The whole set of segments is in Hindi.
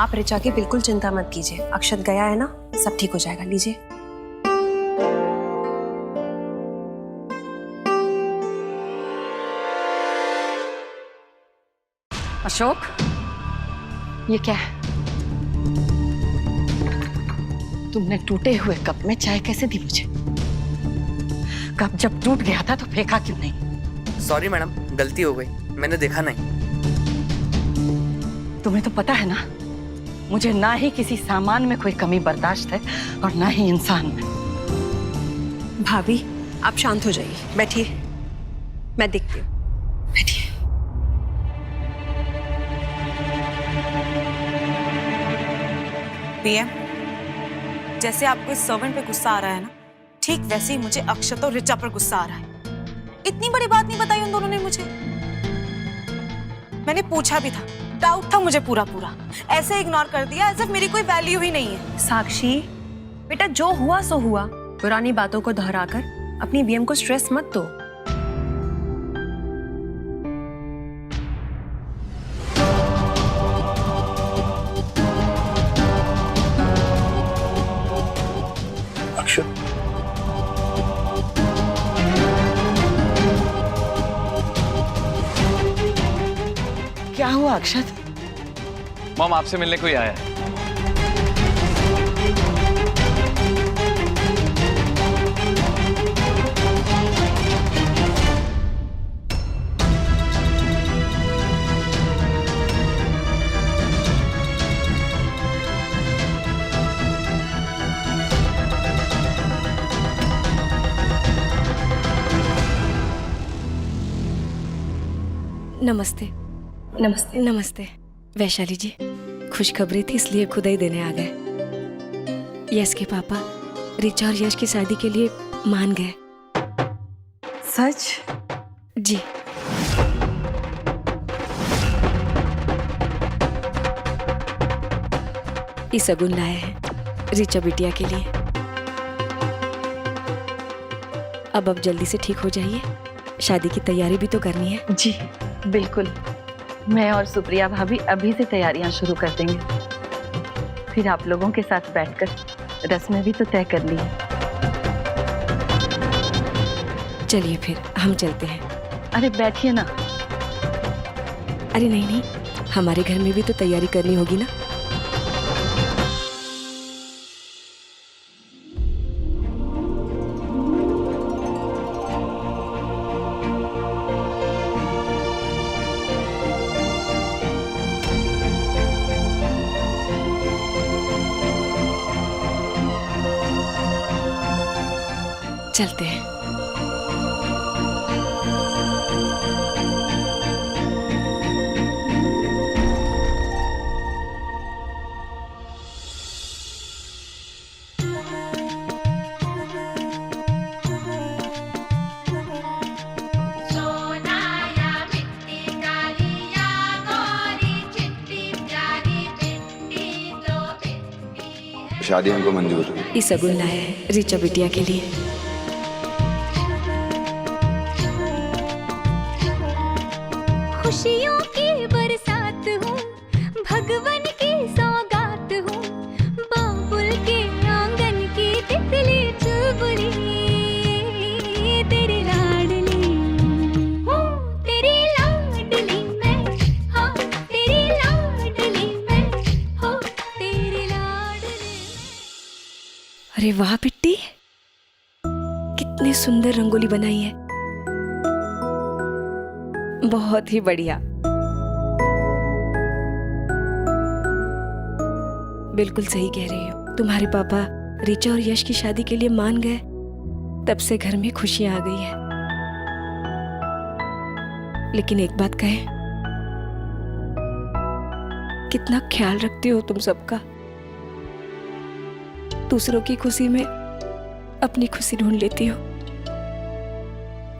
आप ऋचा की बिल्कुल चिंता मत कीजिए, अक्षत गया है ना, सब ठीक हो जाएगा। लीजिए। अशोक, ये क्या है? तुमने टूटे हुए कप में चाय कैसे दी मुझे? कप जब टूट गया था तो फेंका क्यों नहीं? सॉरी मैडम, गलती हो गई, मैंने देखा नहीं। तुम्हें तो पता है ना, मुझे ना ही किसी सामान में कोई कमी बर्दाश्त है और ना ही इंसान में। भाभी आप शांत हो जाइए, बैठिए, मैं देखती हूँ। बैठिए। पीएम, जैसे आपको इस सर्वेंट पे गुस्सा आ रहा है ना, ठीक वैसे ही मुझे अक्षत और ऋचा पर गुस्सा आ रहा है। इतनी बड़ी बात नहीं बताई उन दोनों ने मुझे। मैंने पूछा भी था, डाउट था मुझे पूरा पूरा, ऐसे इग्नोर कर दिया एज इफ मेरी कोई वैल्यू ही नहीं है। साक्षी बेटा, जो हुआ सो हुआ, पुरानी बातों को दोहराकर अपनी बीएम को स्ट्रेस मत दो। अक्षत, क्या हुआ अक्षत? मॉम आपसे मिलने कोई आया है। नमस्ते। नमस्ते। नमस्ते वैशाली जी, खुशखबरी थी इसलिए खुद ही देने आ गए। यश के पापा ऋचा और यश की शादी के लिए मान गए। सच? जी। ये सगुन लाए हैं ऋचा बिटिया के लिए। अब जल्दी से ठीक हो जाइए, शादी की तैयारी भी तो करनी है। जी बिल्कुल, मैं और सुप्रिया भाभी अभी से तैयारियां शुरू कर देंगे। फिर आप लोगों के साथ बैठकर रस्में भी तो तय कर ली है। चलिए फिर हम चलते हैं। अरे बैठिए ना। अरे नहीं नहीं, हमारे घर में भी तो तैयारी करनी होगी ना। चलते हैं। शादी हमको मंजूर है। ये सगुन लाया है ऋचा बिटिया के लिए। खुशियों की बरसात हूँ, भगवान की सौगात हूँ, बाबुल के आंगन की तितली चुलबुली, तेरी लाडली हूँ, तेरी लाडली मैं, हाँ तेरी लाडली मैं, हो तेरी लाडली। अरे वाह बिट्टी, कितनी सुंदर रंगोली बनाई है। बहुत ही बढ़िया। बिल्कुल सही कह रही हो। तुम्हारे पापा ऋचा और यश की शादी के लिए मान गए, तब से घर में खुशियां आ गई है। लेकिन एक बात कहें, कितना ख्याल रखते हो तुम सबका। दूसरों की खुशी में अपनी खुशी ढूंढ लेती हो।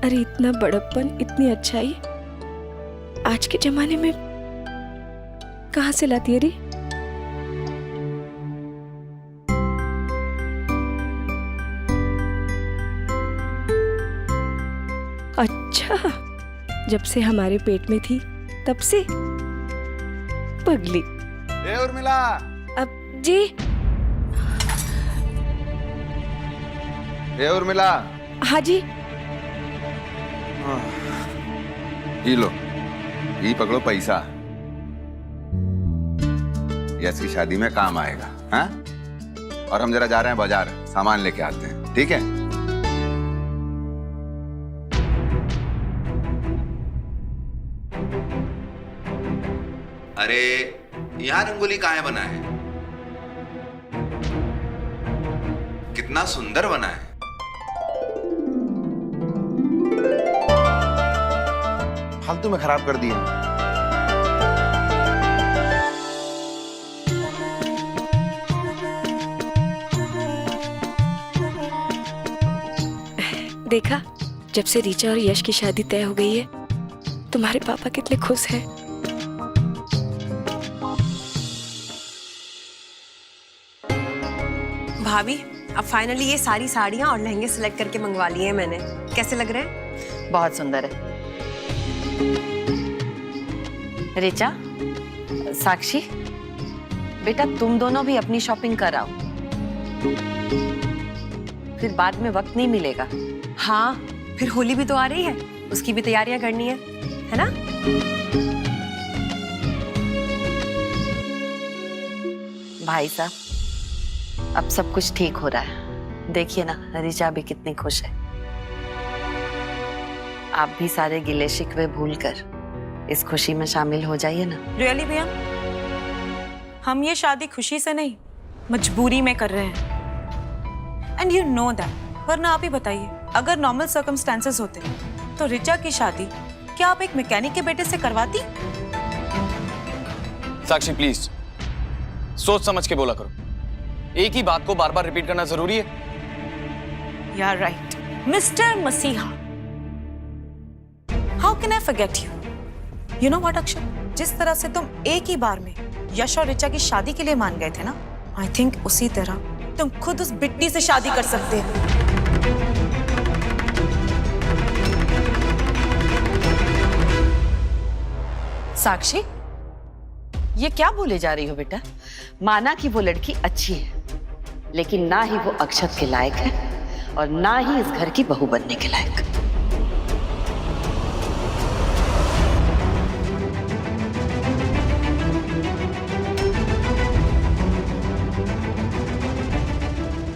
अरे इतना बड़प्पन, इतनी अच्छाई आज के जमाने में कहां से लाती है रे? अच्छा, जब से हमारे पेट में थी तब से? पगली, ए उर्मिला, अब जी। ए उर्मिला। हाँ जी। ये लो, ये पकड़ो पैसा, यश की शादी में काम आएगा। हाँ? और हम जरा जा रहे हैं बाजार, सामान लेके आते हैं, ठीक है? अरे यहाँ रंगोली कहाँ बना है? कितना सुंदर बना है। फालतू में खराब कर दिया। देखा, जब से ऋचा और यश की शादी तय हो गई है, तुम्हारे पापा कितने खुश हैं। भाभी, अब फाइनली ये सारी साड़ियाँ और लहंगे सिलेक्ट करके मंगवा लिए हैं मैंने। कैसे लग रहे हैं? बहुत सुंदर है। ऋचा, साक्षी, बेटा तुम दोनों भी अपनी शॉपिंग कराओ, फिर बाद में वक्त नहीं मिलेगा। हाँ, फिर होली भी तो आ रही है, उसकी भी तैयारियां करनी है ना? भाई साहब, अब सब कुछ ठीक हो रहा है। देखिए ना, ऋचा भी कितनी खुश है। आप भी सारे गिले शिकवे भूलकर इस खुशी में शामिल हो जाइए ना। रियली भैया, हम ये शादी खुशी से नहीं, मजबूरी में कर रहे हैं। And you know that. वरना आप ही बताइए, अगर नॉर्मल सर्कमस्टेंसेस होते तो ऋचा की शादी क्या आप एक मैकेनिक के बेटे से करवाती? साक्षी प्लीज, सोच समझ के बोला करो। एक ही बात को बार बार रिपीट करना जरूरी है? यार राइट, मिस्टर मसीहा। How can I forget you? You know what Akshay, जिस तरह से तुम एक ही बार में यश और ऋचा की शादी के लिए मान गए थे ना, आई थिंक उसी तरह तुम खुद उस बिट्टी से शादी कर सकते हो। साक्षी, ये क्या बोले जा रही हो बेटा? माना कि वो लड़की अच्छी है, लेकिन ना ही वो अक्षत के लायक है और ना ही इस घर की बहू बनने के लायक।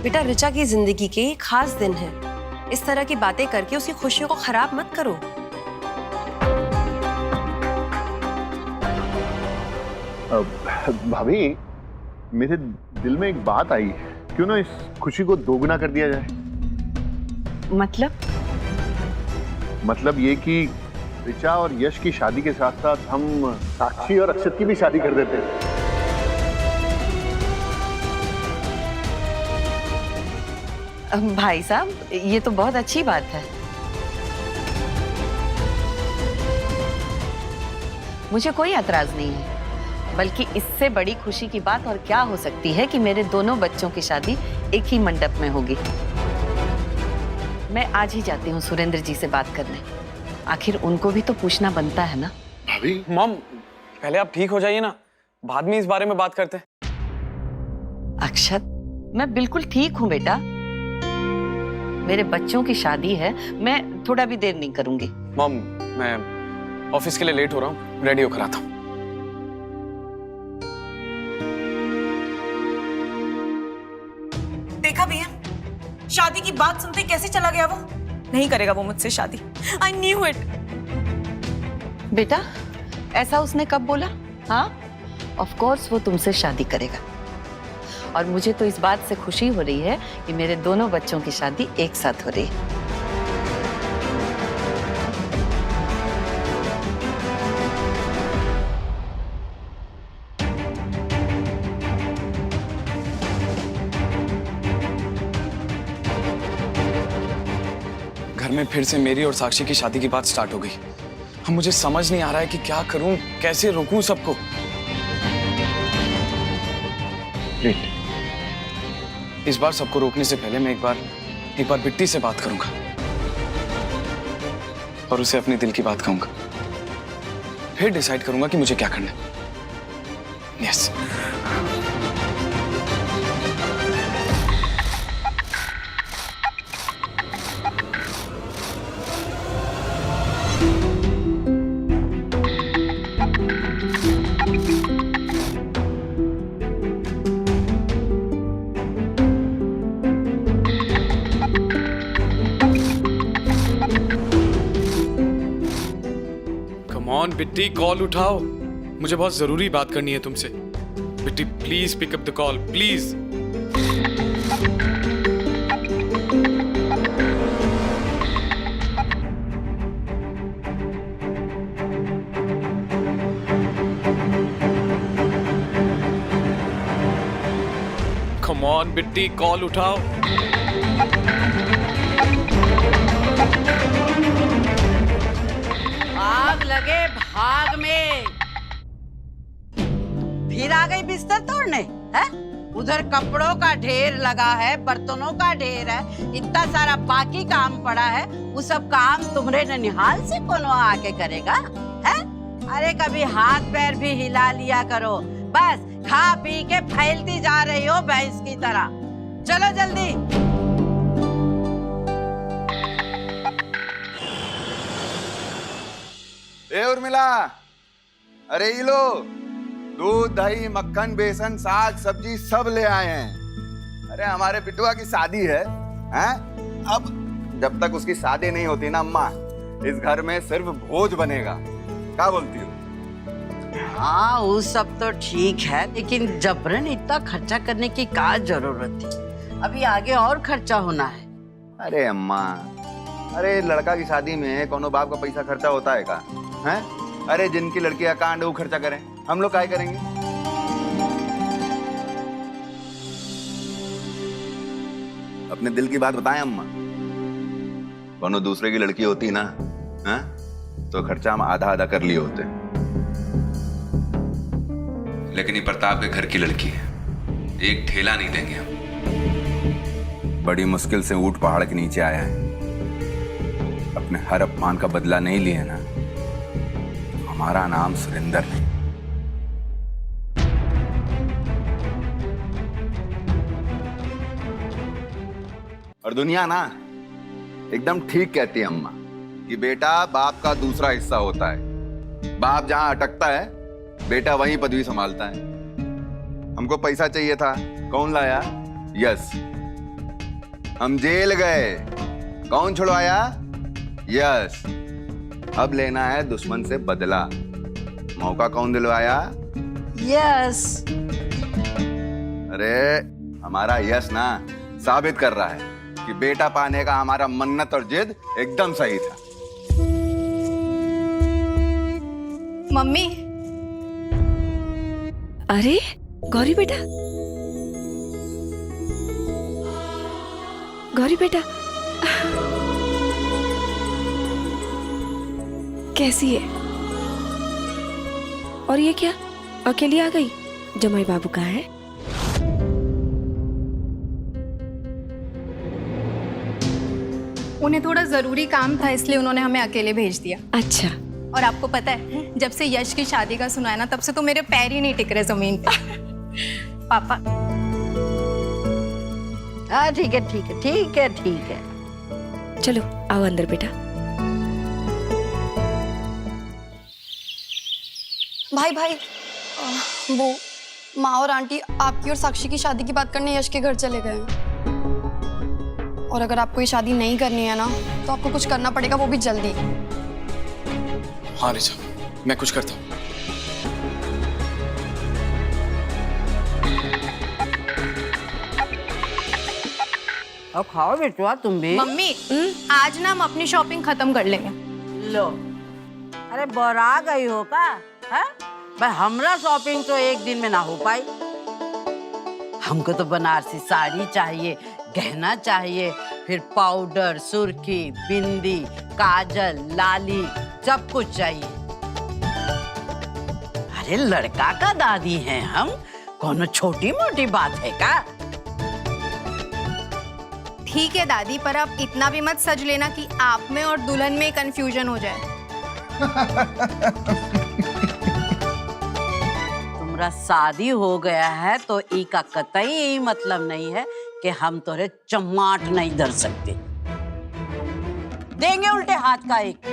बेटा, ऋचा की जिंदगी के ये खास दिन है, इस तरह की बातें करके उसकी खुशियों को खराब मत करो। भाभी, मेरे दिल में एक बात आई है, क्यों ना इस खुशी को दोगुना कर दिया जाए? मतलब ये कि ऋचा और यश की शादी के साथ साथ हम साक्षी और अक्षत की भी शादी कर देते हैं। भाई साहब, ये तो बहुत अच्छी बात है। मुझे कोई एतराज नहीं है, बल्कि इससे बड़ी खुशी की बात और क्या हो सकती है कि मेरे दोनों बच्चों की शादी एक ही मंडप में होगी। मैं आज ही जाती हूँ सुरेंद्र जी से बात करने, आखिर उनको भी तो पूछना बनता है ना। भाभी, मॉम, पहले आप ठीक हो जाइए ना, बाद में इस बारे में बात करते हैं। अक्षत, मैं बिल्कुल ठीक हूँ बेटा। मेरे बच्चों की शादी है, मैं थोड़ा भी देर नहीं करूंगी। मॉम, मैं ऑफिस के लिए लेट हो रहा हूँ, रेडी होकर आता हूँ। देखा भैया, शादी की बात सुनते कैसे चला गया वो। नहीं करेगा वो मुझसे शादी, आई न्यू इट। बेटा, ऐसा उसने कब बोला? हाँ, ऑफ कोर्स वो तुमसे शादी करेगा। और मुझे तो इस बात से खुशी हो रही है कि मेरे दोनों बच्चों की शादी एक साथ हो रही है। घर में फिर से मेरी और साक्षी की शादी की बात स्टार्ट हो गई। अब मुझे समझ नहीं आ रहा है कि क्या करूं, कैसे रोकूं सबको। इस बार सबको रोकने से पहले मैं एक बार बिट्टी से बात करूंगा और उसे अपने दिल की बात कहूंगा। फिर डिसाइड करूंगा कि मुझे क्या करना है। Yes. Come on Bitti, call उठाओ, मुझे बहुत जरूरी बात करनी है तुमसे। Bitti please pick up the call please. Come on Bitti, call उठाओ। आग लगे भाग में। फिर आ गई बिस्तर तोड़ने, है? उधर कपड़ों का ढेर लगा है, बर्तनों का ढेर है, इतना सारा बाकी काम पड़ा है। वो सब काम तुम्हारे ननिहाल से कौन आके करेगा, है? अरे कभी हाथ पैर भी हिला लिया करो। बस खा पी के फैलती जा रही हो भैंस की तरह। चलो जल्दी। ए उर्मिला, अरे ये लो, दूध दही मक्खन बेसन साग सब्जी सब ले आए हैं। अरे हमारे बिटुआ की शादी है, हैं? अब जब तक उसकी शादी नहीं होती ना अम्मा, इस घर में सिर्फ भोज बनेगा। क्या बोलती हो? हाँ वो सब तो ठीक है, लेकिन जबरन इतना खर्चा करने की क्या जरूरत थी? अभी आगे और खर्चा होना है। अरे अम्मा, अरे लड़का की शादी में कोनो बाप का पैसा खर्चा होता है का? हैं? अरे जिनकी लड़कियां कांड वो खर्चा करें, हम लोग क्या करेंगे? अपने दिल की बात बताएं अम्मा। कोनो दूसरे की लड़की होती ना, हैं? तो खर्चा हम आधा आधा कर लिए होते। लेकिन ये प्रताप के घर की लड़की है, एक ठेला नहीं देंगे हम। बड़ी मुश्किल से ऊंट पहाड़ के नीचे आया है, अपने हर अपमान का बदला नहीं लिए ना, हमारा नाम सुरेंद्र नहीं। और दुनिया ना एकदम ठीक कहती है अम्मा कि बेटा बाप का दूसरा हिस्सा होता है। बाप जहां अटकता है, बेटा वहीं पदवी संभालता है। हमको पैसा चाहिए था, कौन लाया? यस। हम जेल गए, कौन छुड़वाया? यस। अब लेना है दुश्मन से बदला, मौका कौन दिलवाया? यस। अरे हमारा यस ना साबित कर रहा है कि बेटा पाने का हमारा मन्नत और जिद एकदम सही था। मम्मी। अरे गौरी बेटा, गौरी बेटा कैसी है? और ये क्या अकेली आ गई? जमाई बाबू कहाँ है? उन्हें थोड़ा जरूरी काम था, इसलिए उन्होंने हमें अकेले भेज दिया। अच्छा। और आपको पता है, जब से यश की शादी का सुना है ना, तब से तो मेरे पैर ही नहीं टिक रहे जमीन पे। पापा। हाँ ठीक है ठीक है ठीक है ठीक है। चलो आओ अंदर बेटा। भाई भाई, वो माँ और आंटी आपकी और साक्षी की शादी की बात करने यश के घर चले गए हैं। और अगर आपको ये शादी नहीं करनी है ना, तो आपको कुछ करना पड़ेगा, वो भी जल्दी। हाँ रिचा, मैं कुछ करता हूँ। अब खाओ बेटुआ तुम भी। मम्मी, आज ना हम अपनी शॉपिंग खत्म कर लेंगे। लो, अरे बोरा गई हो का? है? भाई हमरा शॉपिंग तो एक दिन में ना हो पाई। हमको तो बनारसी साड़ी चाहिए, गहना चाहिए, फिर पाउडर, सुर्खी, बिंदी, काजल, लाली, सब कुछ चाहिए। अरे लड़का का दादी हैं हम, कोनो छोटी मोटी बात है का? ठीक है दादी, पर आप इतना भी मत सज लेना कि आप में और दुल्हन में कंफ्यूजन हो जाए। तुम हमरा शादी हो गया है तो ई का कतई यही मतलब नहीं है कि हम तोरे चमाट नहीं धर सकते। देंगे उल्टे हाथ का एक।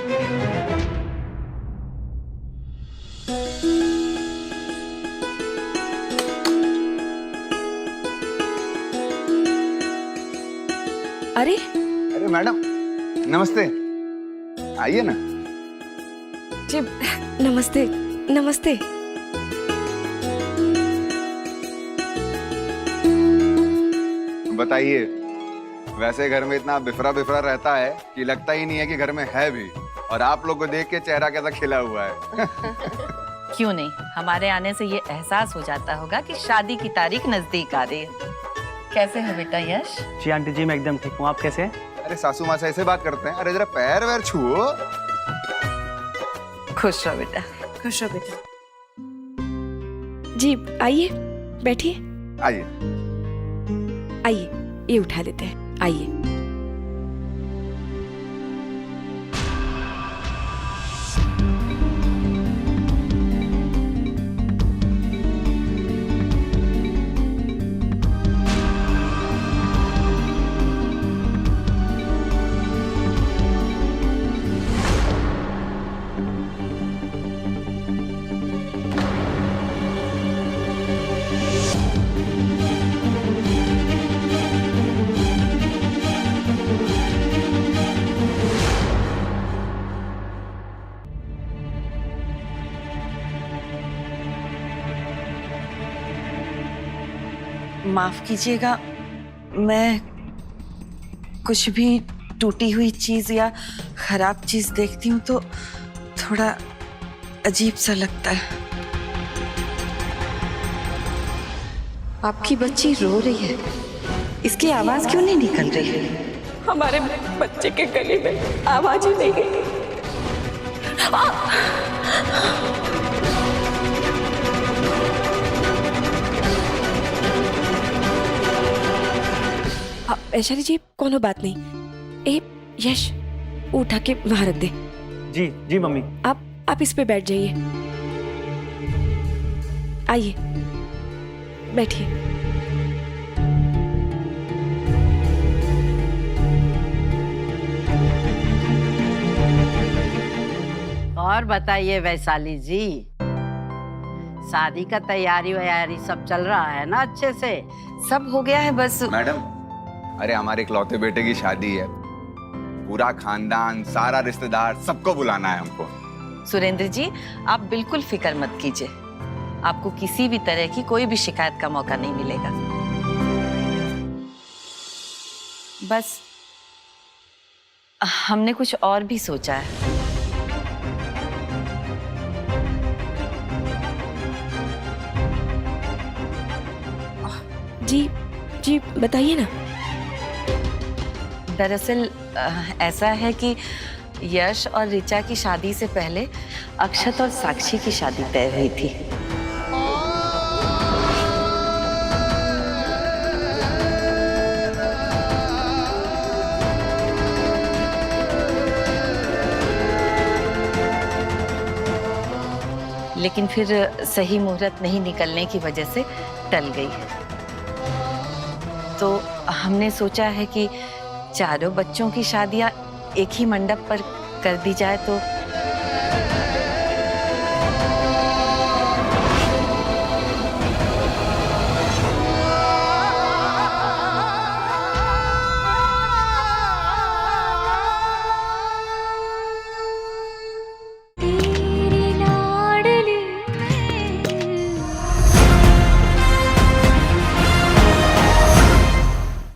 अरे अरे मैडम नमस्ते, आइए ना। जी नमस्ते नमस्ते। बताइए, वैसे घर में इतना बिफरा बिफरा रहता है कि लगता ही नहीं है कि घर में है भी, और आप लोग को देख के चेहरा कैसा खिला हुआ है। क्यों नहीं, हमारे आने से ये एहसास हो जाता होगा कि शादी की तारीख नजदीक आ रही है। कैसे हो बेटा यश? जी आंटी जी मैं एकदम ठीक हूँ, आप कैसे हैं? अरे सासू माँ से ऐसे बात करते हैं? अरे जरा पैर वैर छुओ। खुश रहो बेटा। खुश हो बेटा। जी आइए बैठिए। आइए। आइए ये उठा देते हैं, आइए। माफ कीजिएगा, मैं कुछ भी टूटी हुई चीज या खराब चीज देखती हूँ तो थोड़ा अजीब सा लगता है। आपकी बच्ची रो रही है, इसकी आवाज क्यों नहीं निकल रही है? हमारे बच्चे के गले में आवाज ही नहीं गई। ऐश्वर्या जी कोनो बात नहीं। ए यश उठा के वहां रख दे। जी जी मम्मी। आप इस पे बैठ जाइए। आइए बैठिए। और बताइए वैशाली जी, शादी का तैयारी वैयारी सब चल रहा है ना अच्छे से? सब हो गया है बस। मैडम, अरे हमारे इकलौते बेटे की शादी है, पूरा खानदान सारा रिश्तेदार सबको बुलाना है हमको। सुरेंद्र जी आप बिल्कुल फिक्र मत कीजिए, आपको किसी भी तरह की कोई भी शिकायत का मौका नहीं मिलेगा। बस हमने कुछ और भी सोचा है। जी बताइए ना। दरअसल ऐसा है कि यश और ऋचा की शादी से पहले अक्षत और साक्षी की शादी तय हुई थी। लेकिन फिर सही मुहूर्त नहीं निकलने की वजह से टल गई। तो हमने सोचा है कि चारों बच्चों की शादियां एक ही मंडप पर कर दी जाए तो